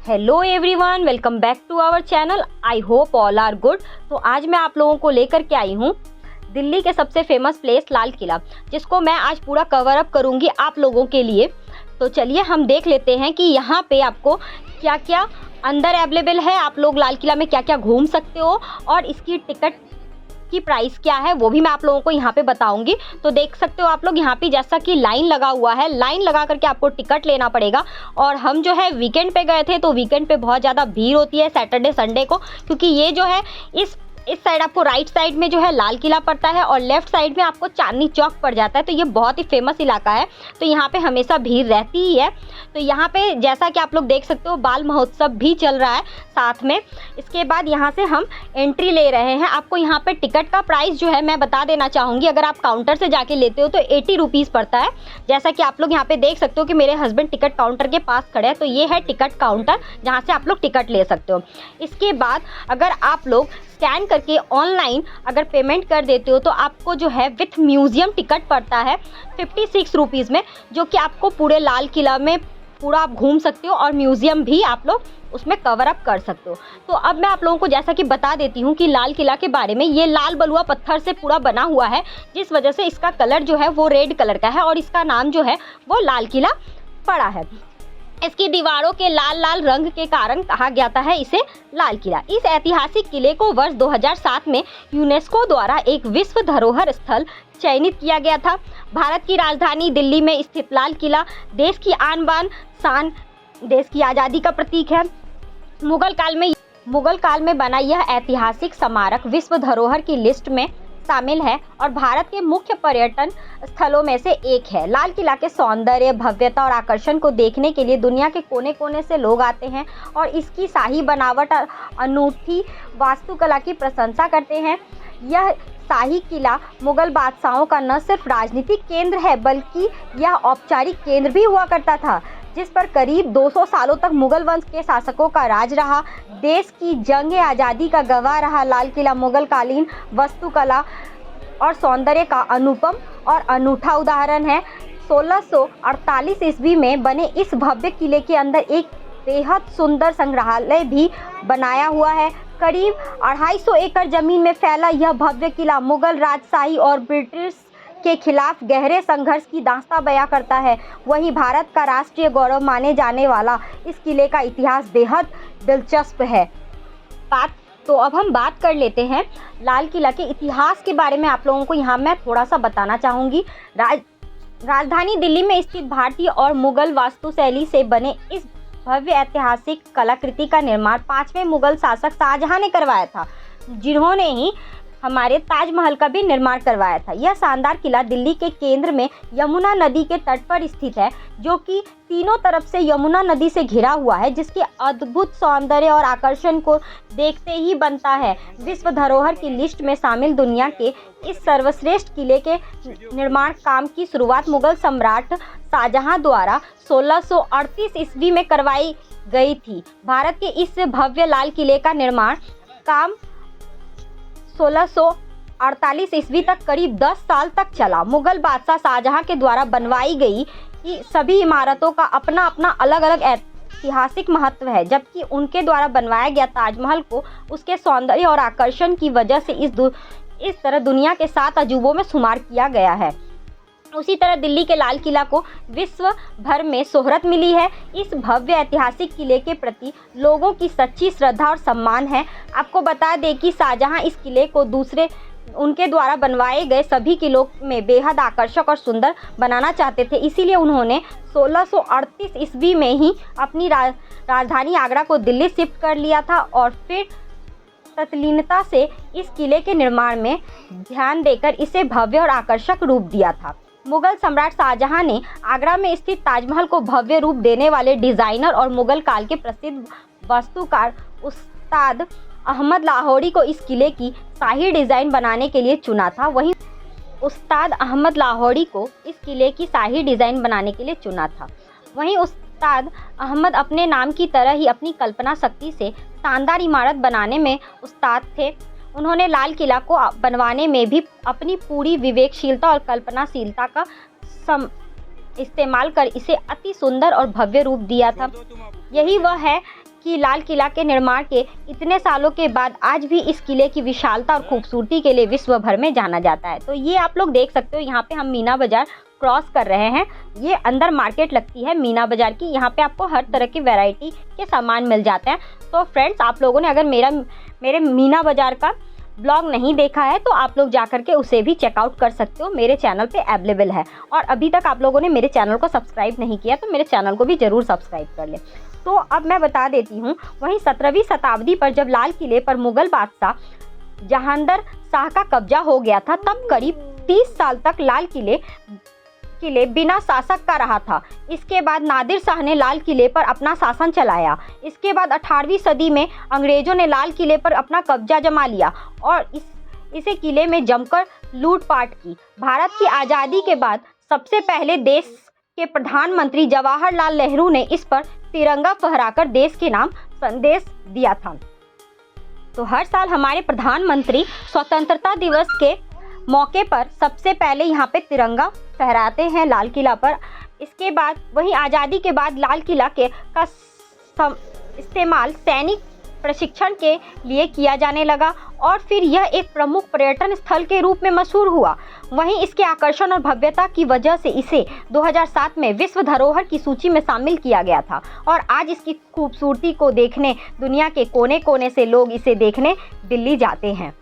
Hello everyone, welcome back to our channel. I hope all are good. तो आज मैं आप लोगों को लेकर के आई हूँ दिल्ली के सबसे फेमस प्लेस लाल किला, जिसको मैं आज पूरा कवर अप करूँगी आप लोगों के लिए। तो चलिए हम देख लेते हैं कि यहाँ पे आपको क्या क्या अंदर अवेलेबल है, आप लोग लाल किला में क्या क्या घूम सकते हो और इसकी टिकट की प्राइस क्या है वो भी मैं आप लोगों को यहाँ पे बताऊंगी। तो देख सकते हो आप लोग यहाँ पे जैसा कि लाइन लगा हुआ है, लाइन लगा करके आपको टिकट लेना पड़ेगा। और हम जो है वीकेंड पे गए थे, तो वीकेंड पे बहुत ज़्यादा भीड़ होती है सैटरडे संडे को, क्योंकि ये जो है इस साइड आपको राइट साइड में जो है लाल किला पड़ता है और लेफ्ट साइड में आपको चांदनी चौक पड़ जाता है। तो ये बहुत ही फेमस इलाका है, तो यहाँ पे हमेशा भीड़ रहती ही है। तो यहाँ पे जैसा कि आप लोग देख सकते हो बाल महोत्सव भी चल रहा है साथ में। इसके बाद यहाँ से हम एंट्री ले रहे हैं। आपको यहाँ पे टिकट का प्राइस जो है मैं बता देना चाहूँगी, अगर आप काउंटर से जाके लेते हो तो 80 रुपीज़ पड़ता है। जैसा कि आप लोग यहाँ पे देख सकते हो कि मेरे हस्बैंड टिकट काउंटर के पास खड़े हैं, तो ये है टिकट काउंटर जहाँ से आप लोग टिकट ले सकते हो। इसके बाद अगर आप लोग स्कैन करके ऑनलाइन अगर पेमेंट कर देते हो तो आपको जो है विथ म्यूज़ियम टिकट पड़ता है 56 रुपीज़ में, जो कि आपको पूरे लाल किला में पूरा आप घूम सकते हो और म्यूज़ियम भी आप लोग उसमें कवर अप कर सकते हो। तो अब मैं आप लोगों को जैसा कि बता देती हूँ कि लाल किला के बारे में। ये लाल बलुआ पत्थर से पूरा बना हुआ है, जिस वजह से इसका कलर जो है वो रेड कलर का है और इसका नाम जो है वो लाल किला पड़ा है। इसकी दीवारों के लाल लाल रंग के कारण कहा जाता है इसे लाल किला। इस ऐतिहासिक किले को वर्ष 2007 में यूनेस्को द्वारा एक विश्व धरोहर स्थल चयनित किया गया था। भारत की राजधानी दिल्ली में स्थित लाल किला देश की आन बान शान, देश की आज़ादी का प्रतीक है। मुगल काल में बना यह ऐतिहासिक स्मारक विश्व धरोहर की लिस्ट में शामिल है और भारत के मुख्य पर्यटन स्थलों में से एक है। लाल किला के सौंदर्य, भव्यता और आकर्षण को देखने के लिए दुनिया के कोने कोने से लोग आते हैं और इसकी शाही बनावट और अनूठी वास्तुकला की प्रशंसा करते हैं। यह शाही किला मुगल बादशाहों का न सिर्फ राजनीतिक केंद्र है, बल्कि यह औपचारिक केंद्र भी हुआ करता था, जिस पर करीब 200 सालों तक मुगल वंश के शासकों का राज रहा। देश की जंग आज़ादी का गवाह रहा लाल किला मुगल कालीन वास्तुकला और सौंदर्य का अनुपम और अनूठा उदाहरण है। 1648 ईस्वी में बने इस भव्य किले के अंदर एक बेहद सुंदर संग्रहालय भी बनाया हुआ है। करीब 250 एकड़ जमीन में फैला यह भव्य किला मुगल राजशाही और ब्रिटिश के खिलाफ गहरे संघर्ष की दास्तां बयां करता है। वहीं भारत का राष्ट्रीय गौरव माने जाने वाला इस किले का इतिहास बेहद दिलचस्प है। तो अब हम बात कर लेते हैं लाल किला के इतिहास के बारे में। आप लोगों को यहाँ मैं थोड़ा सा बताना चाहूँगी। राजधानी दिल्ली में स्थित भारतीय और मुगल वास्तुशैली से बने इस भव्य ऐतिहासिक कलाकृति का निर्माण 5वें मुगल शासक शाहजहां ने करवाया था, जिन्होंने ही हमारे ताजमहल का भी निर्माण करवाया था। यह शानदार किला दिल्ली के केंद्र में यमुना नदी के तट पर स्थित है, जो कि तीनों तरफ से यमुना नदी से घिरा हुआ है, जिसके अद्भुत सौंदर्य और आकर्षण को देखते ही बनता है विश्व धरोहर की लिस्ट में शामिल। दुनिया के इस सर्वश्रेष्ठ किले के निर्माण काम की शुरुआत मुगल सम्राट शाहजहां द्वारा 1638 ईस्वी में करवाई गई थी। भारत के इस भव्य लाल किले का निर्माण काम 1648 ईस्वी तक करीब 10 साल तक चला। मुगल बादशाह शाहजहां के द्वारा बनवाई गई कि सभी इमारतों का अपना अपना अलग अलग ऐतिहासिक महत्व है, जबकि उनके द्वारा बनवाया गया ताजमहल को उसके सौंदर्य और आकर्षण की वजह से इस तरह दुनिया के 7 अजूबों में शुमार किया गया है। उसी तरह दिल्ली के लाल किला को विश्व भर में शोहरत मिली है। इस भव्य ऐतिहासिक किले के प्रति लोगों की सच्ची श्रद्धा और सम्मान है। आपको बता दें कि शाहजहां इस किले को उनके द्वारा बनवाए गए सभी किलों में बेहद आकर्षक और सुंदर बनाना चाहते थे। इसीलिए उन्होंने 1638 ईस्वी में ही अपनी राजधानी आगरा को दिल्ली शिफ्ट कर लिया था और फिर तत्लीनता से इस किले के निर्माण में ध्यान देकर इसे भव्य और आकर्षक रूप दिया था। मुगल सम्राट शाहजहां ने आगरा में स्थित ताजमहल को भव्य रूप देने वाले डिज़ाइनर और मुगल काल के प्रसिद्ध वास्तुकार उस्ताद अहमद लाहौरी को इस किले की शाही डिज़ाइन बनाने के लिए चुना था। वहीं उस्ताद अहमद अपने नाम की तरह ही अपनी कल्पना शक्ति से शानदार इमारत बनाने में उस्ताद थे। उन्होंने लाल किला को बनवाने में भी अपनी पूरी विवेकशीलता और कल्पनाशीलता का इस्तेमाल कर इसे अति सुंदर और भव्य रूप दिया था। यही वह है कि लाल किला के निर्माण के इतने सालों के बाद आज भी इस किले की विशालता और खूबसूरती के लिए विश्व भर में जाना जाता है। तो ये आप लोग देख सकते हो, यहाँ पे हम मीना बाजार क्रॉस कर रहे हैं। ये अंदर मार्केट लगती है मीना बाजार की। यहाँ पे आपको हर तरह की वैरायटी के सामान मिल जाते हैं। तो फ्रेंड्स, आप लोगों ने अगर मेरे मीना बाजार का ब्लॉग नहीं देखा है तो आप लोग जाकर के उसे भी चेकआउट कर सकते हो, मेरे चैनल पे अवेलेबल है। और अभी तक आप लोगों ने मेरे चैनल को सब्सक्राइब नहीं किया तो मेरे चैनल को भी ज़रूर सब्सक्राइब कर ले। तो अब मैं बता देती हूँ, वहीं 17वीं शताब्दी पर जब लाल किले पर मुगल बादशाह जहांगीर शाह का कब्जा हो गया था, तब करीब 30 साल तक लाल किले बिना शासक का रहा था। इसके बाद नादिर शाह ने लाल किले पर अपना शासन चलाया। इसके बाद 18वीं सदी में अंग्रेजों ने लाल किले पर अपना कब्जा जमा लिया और इसे किले में जमकर लूटपाट की। भारत की आज़ादी के बाद सबसे पहले देश के प्रधानमंत्री जवाहरलाल नेहरू ने इस पर तिरंगा फहराकर देश के नाम संदेश दिया था। तो हर साल हमारे प्रधानमंत्री स्वतंत्रता दिवस के मौके पर सबसे पहले यहाँ पे तिरंगा फहराते हैं लाल किला पर। इसके बाद वहीं आज़ादी के बाद लाल किला का इस्तेमाल सैनिक प्रशिक्षण के लिए किया जाने लगा और फिर यह एक प्रमुख पर्यटन स्थल के रूप में मशहूर हुआ। वहीं इसके आकर्षण और भव्यता की वजह से इसे 2007 में विश्व धरोहर की सूची में शामिल किया गया था और आज इसकी खूबसूरती को देखने दुनिया के कोने कोने से लोग इसे देखने दिल्ली जाते हैं।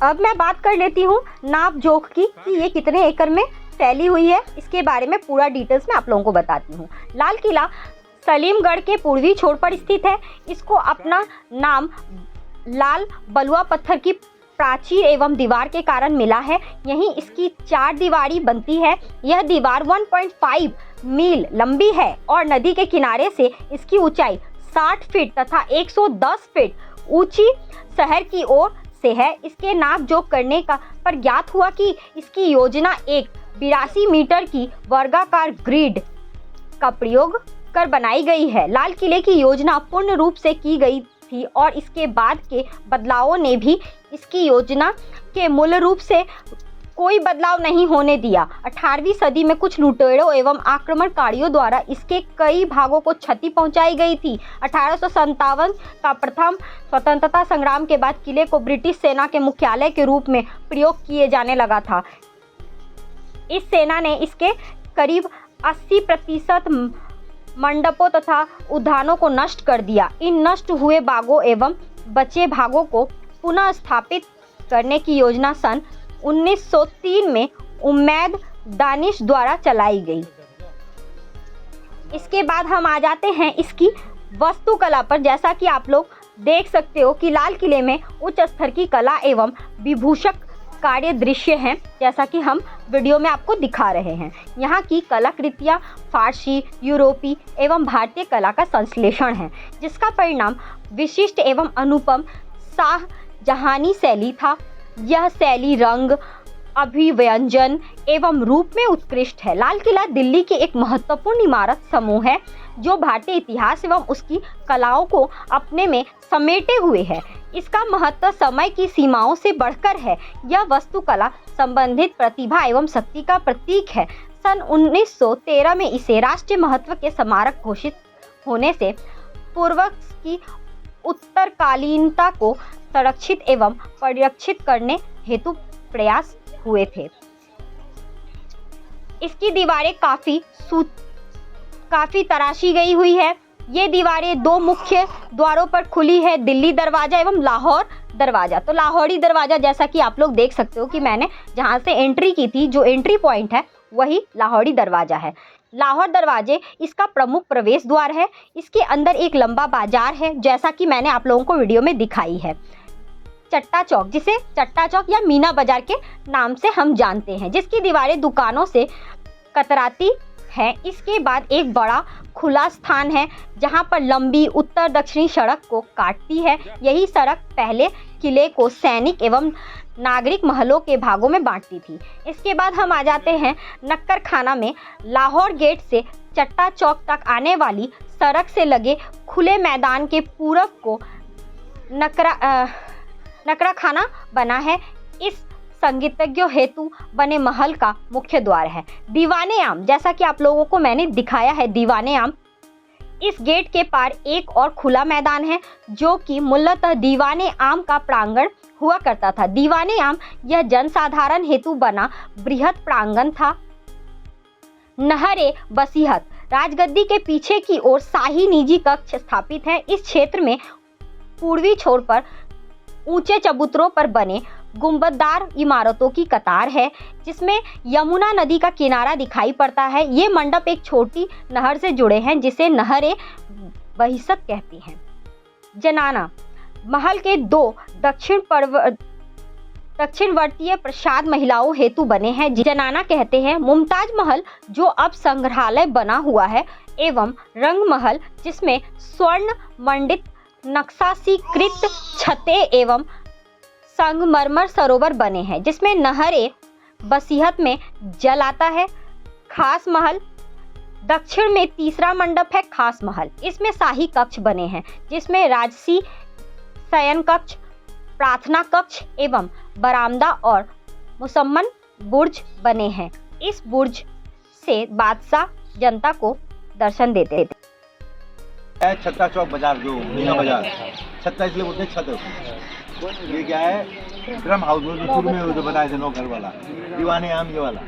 अब मैं बात कर लेती हूँ नाप जोख की कि ये कितने एकड़ में फैली हुई है। इसके बारे में पूरा डिटेल्स में आप लोगों को बताती हूँ। लाल किला सलीमगढ़ के पूर्वी छोर पर स्थित है। इसको अपना नाम लाल बलुआ पत्थर की प्राचीर एवं दीवार के कारण मिला है। यहीं इसकी 4 दीवारी बनती है। यह दीवार 1.5 मील लंबी है और नदी के किनारे से इसकी ऊंचाई 60 फीट तथा 110 फीट ऊंची शहर की ओर से है। इसके नाप जोख करने पर ज्ञात हुआ कि इसकी योजना एक 82 मीटर की वर्गाकार ग्रिड का प्रयोग कर बनाई गई है। लाल किले की योजना पूर्ण रूप से की गई थी और इसके बाद के बदलावों ने भी इसकी योजना के मूल रूप से कोई बदलाव नहीं होने दिया। 18वीं सदी में कुछ लुटेरों एवं आक्रमणकारियों द्वारा इसके कई भागों को क्षति पहुंचाई गई थी। 1857 का प्रथम स्वतंत्रता संग्राम के बाद किले को ब्रिटिश सेना के मुख्यालय के रूप में प्रयोग किए जाने लगा था। इस सेना ने इसके करीब 80% मंडपों तथा उद्यानों को नष्ट कर दिया। इन नष्ट हुए बागों एवं बचे भागों को पुनः स्थापित करने की योजना सन 1903 में उम्मेद दानिश द्वारा चलाई गई। इसके बाद हम आ जाते हैं इसकी वास्तुकला पर। जैसा कि आप लोग देख सकते हो कि लाल किले में उच्च स्तर की कला एवं विभूषक कार्य दृश्य हैं, जैसा कि हम वीडियो में आपको दिखा रहे हैं। यहाँ की कलाकृतियाँ फारसी, यूरोपी एवं भारतीय कला का संश्लेषण है, जिसका परिणाम विशिष्ट एवं अनुपम शाहजहानी शैली था। यह शैली रंग, अभिव्यंजन एवं रूप में उत्कृष्ट है। लाल किला दिल्ली की एक महत्वपूर्ण इमारत समूह है जो भारतीय इतिहास एवं उसकी कलाओं को अपने में समेटे हुए है। इसका महत्व समय की सीमाओं से बढ़कर है। यह वास्तुकला संबंधित प्रतिभा एवं शक्ति का प्रतीक है। सन 1913 में इसे राष्ट्रीय महत्व के स्मारक घोषित होने से पूर्व की उत्तरकालीनता को संरक्षित एवं परिरक्षित करने हेतु प्रयास हुए थे। इसकी दीवारें काफी तराशी गई हुई है। ये दीवारें 2 मुख्य द्वारों पर खुली है, दिल्ली दरवाजा एवं लाहौर दरवाजा। तो लाहौरी दरवाजा, जैसा कि आप लोग देख सकते हो कि मैंने जहाँ से एंट्री की थी, जो एंट्री पॉइंट है वही लाहौरी दरवाजा है। लाहौर दरवाजे इसका प्रमुख प्रवेश द्वार है। इसके अंदर एक लंबा बाजार है, जैसा कि मैंने आप लोगों को वीडियो में दिखाई है। चट्टा चौक, जिसे चट्टा चौक या मीना बाजार के नाम से हम जानते हैं, जिसकी दीवारें दुकानों से कतराती है। इसके बाद एक बड़ा खुला स्थान है जहां पर लंबी उत्तर दक्षिणी सड़क को काटती है। यही सड़क पहले किले को सैनिक एवं नागरिक महलों के भागों में बांटती थी। इसके बाद हम आ जाते हैं नक्कर खाना में। लाहौर गेट से चट्टा चौक तक आने वाली सड़क से लगे खुले मैदान के पूरब को नकरा खाना बना है। इस संगीतज्ञों हेतु बने महल का मुख्य द्वार है। दीवाने आम, जैसा कि आप लोगों को मैंने दिखाया है, दीवाने आम इस गेट के पार एक और खुला मैदान है जो कि मूलतः दीवाने आम का प्रांगण हुआ करता था। दीवाने आम यह जनसाधारण हेतु बना बृहद प्रांगण था। नहर-ए-बसीहत राजगद्दी के पीछे की ओर शाही निजी कक्ष स्थापित है। इस क्षेत्र में पूर्वी छोर पर ऊंचे चबूतरों पर बने गुंबददार इमारतों की कतार है जिसमें यमुना नदी का किनारा दिखाई पड़ता है। ये मंडप एक छोटी नहर से जुड़े हैं जिसे नहर-ए-बसीहत कहती हैं। जनाना महल के दो दक्षिणवर्तीय प्रासाद महिलाओं हेतु बने हैं। जनाना कहते हैं। मुमताज महल जो अब संग्रहालय बना हुआ है एवं रंग महल जिसमें स्वर्ण मंडित नक्काशीकृत छतें एवं संगमरमर सरोवर बने हैं जिसमें नहर-ए-बसीहत में जल आता है। खास महल दक्षिण में तीसरा मंडप है खास महल। इसमें शाही कक्ष बने हैं जिसमें राजसी शयन कक्ष, प्रार्थना कक्ष एवं बरामदा और मुसम्मन बुर्ज बने हैं। इस बुर्ज से बादशाह जनता को दर्शन देते थे। छत्ता चौक बाजार जो मीना बाजार छत्ता इसलिए बोलते हैं छत। ये क्या है? ड्रम हाउस जो शुरू में जो बताए थे नौकर वाला, दीवाने आम ये वाला,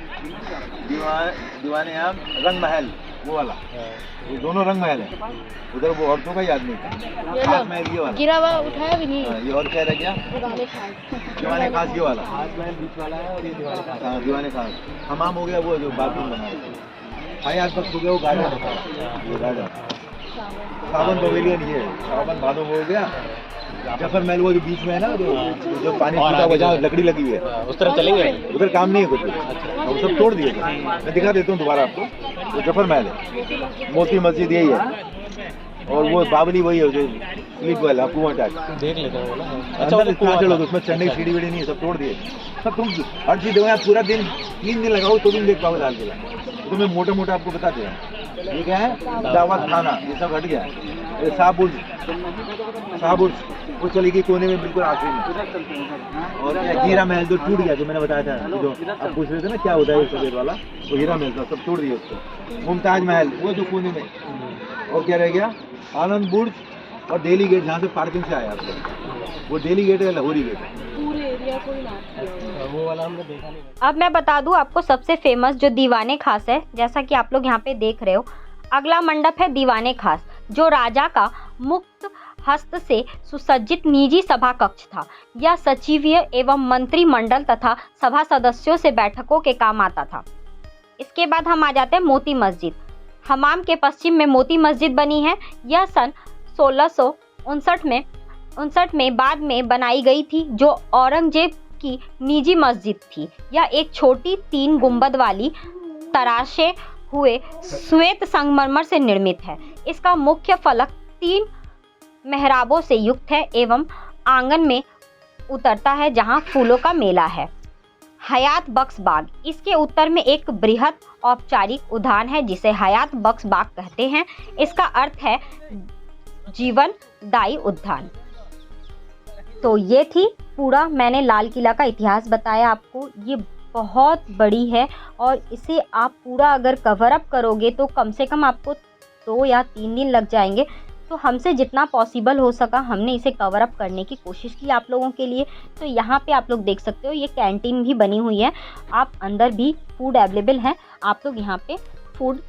दीवाने आम रंग महल वो वाला, वो दोनों रंग महल है। उधर वो औरतों का ही आदमी था। खास महल ये वाला गिरा हुआ उठाया भी नहीं। ये और क्या रह गया? दीवाने खास ये वाला, खास महल बीच वाला है और ये दीवाने खास। हाँ दीवाने खास। हमाम हो गया वो जो बाथरूम बना है। आज तक हो गया वो गार्डन, ये गार्डन सावन पवेलियन ये सावन भादो हो गया। जफर महल वो जो बीच में है ना जो पानी छूटा हुआ जहाँ लकड़ी लगी हुई है उस तरफ चलेंगे। उधर काम नहीं है कुछ, वो सब तोड़ दिए। मैं दिखा देता हूँ दोबारा आपको। वो जफर महल है, मोती मस्जिद यही है और वो बावली वही है जो स्लीप वेल है कुआं टाइप देख लेते हैं। अच्छा चलो उसमें चढ़ने की सीढ़ी वीढ़ी नहीं है, सब तोड़ दिए। सब तुम हर चीज देखो, पूरा दिन 3 दिन लगाओ तो भी देख पाओ लाल किला। तो मैं मोटा मोटा आपको बता दे रहा हूँ। ये क्या है? दावत खाना ये सब हट गया। ये शाहबुर्ज वो चली गई कोने में बिल्कुल आखिरी में। और हीरा महल जो टूट गया, जो मैंने बताया था, जो आप पूछ रहे थे ना क्या होता है सफेद वाला, वो हीरा महल था, सब तोड़ दिया उसको। मुमताज महल वो जो कोने में। और क्या रह गया? आनंद बुर्ज और दिल्ली गेट जहाँ से पार्किंग से आया आपको, वो दिल्ली गेट है, लाहौरी गेट है। पूरे एरिया को ही वो वाला हमने देखा नहीं। अब मैं बता दूं आपको सबसे फेमस जो दीवाने खास है, जैसा कि आप लोग यहाँ पे देख रहे हो। अगला मंडप है दीवाने खास जो राजा का मुक्त हस्त से सुसज्जित निजी सभा कक्ष था। यह सचिवीय एवं मंत्रिमंडल तथा सभा सदस्यों से बैठकों के काम आता था। इसके बाद हम आ जाते हैं मोती मस्जिद। हमाम के पश्चिम में मोती मस्जिद बनी है। यह सन 1659 में बाद में बनाई गई थी जो औरंगजेब की निजी मस्जिद थी। यह एक छोटी 3 गुंबद वाली तराशे हुए श्वेत संगमरमर से निर्मित है। इसका मुख्य फलक 3 मेहराबों से युक्त है एवं आंगन में उतरता है जहां फूलों का मेला है। हयात बख्श बाग इसके उत्तर में एक बृहद औपचारिक उद्यान है जिसे हयात बख्श बाग कहते हैं। इसका अर्थ है जीवनदायी उद्यान। तो ये थी पूरा मैंने लाल किला का इतिहास बताया आपको। ये बहुत बड़ी है और इसे आप पूरा अगर कवर अप करोगे तो कम से कम आपको 2 या 3 दिन लग जाएंगे। तो हमसे जितना पॉसिबल हो सका हमने इसे कवर अप करने की कोशिश की आप लोगों के लिए। तो यहाँ पे आप लोग देख सकते हो ये कैंटीन भी बनी हुई है। आप अंदर भी फूड अवेलेबल है। आप लोग यहाँ पे फूड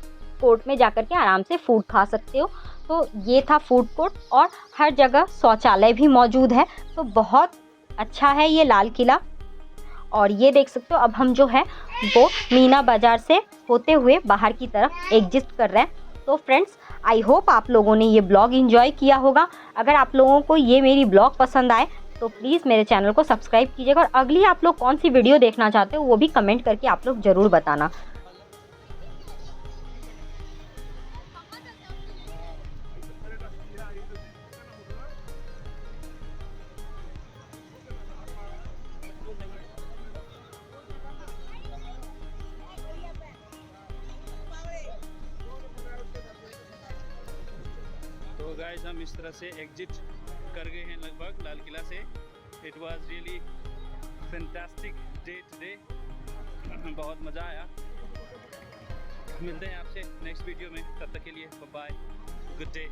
कोर्ट में जाकर के आराम से फूड खा सकते हो। तो ये था फूड कोर्ट और हर जगह शौचालय भी मौजूद है। तो बहुत अच्छा है ये लाल किला। और ये देख सकते हो अब हम जो है वो मीना बाज़ार से होते हुए बाहर की तरफ एग्जिट कर रहे हैं। तो फ्रेंड्स आई होप आप लोगों ने ये ब्लॉग एंजॉय किया होगा। अगर आप लोगों को ये मेरी ब्लॉग पसंद आए तो प्लीज़ मेरे चैनल को सब्सक्राइब कीजिएगा और अगली आप लोग कौन सी वीडियो देखना चाहते हो वो भी कमेंट करके आप लोग ज़रूर बताना। तो गाइस हम इस तरह से एग्जिट कर गए हैं लगभग लाल किला से। It was really fantastic day today. बहुत मज़ा आया। मिलते हैं आपसे नेक्स्ट वीडियो में, तब तक के लिए बाय बाय। good day.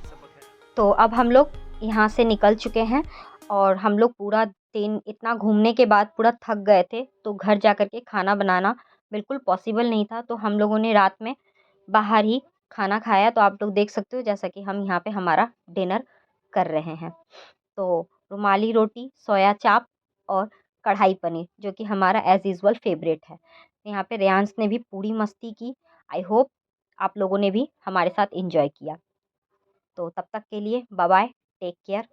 सबक है. तो अब हम लोग यहाँ से निकल चुके हैं और हम लोग पूरा दिन इतना घूमने के बाद पूरा थक गए थे, तो घर जा कर के खाना बनाना बिल्कुल पॉसिबल नहीं था। तो हम लोगों ने रात में बाहर ही खाना खाया। तो आप लोग देख सकते हो जैसा कि हम यहाँ पे हमारा डिनर कर रहे हैं। तो रुमाली रोटी, सोया चाप और कढ़ाई पनीर, जो कि हमारा एज़ यूजुअल फ़ेवरेट है। यहाँ पे रेयांश ने भी पूरी मस्ती की। आई होप आप लोगों ने भी हमारे साथ एन्जॉय किया। तो तब तक के लिए बाय बाय, टेक केयर।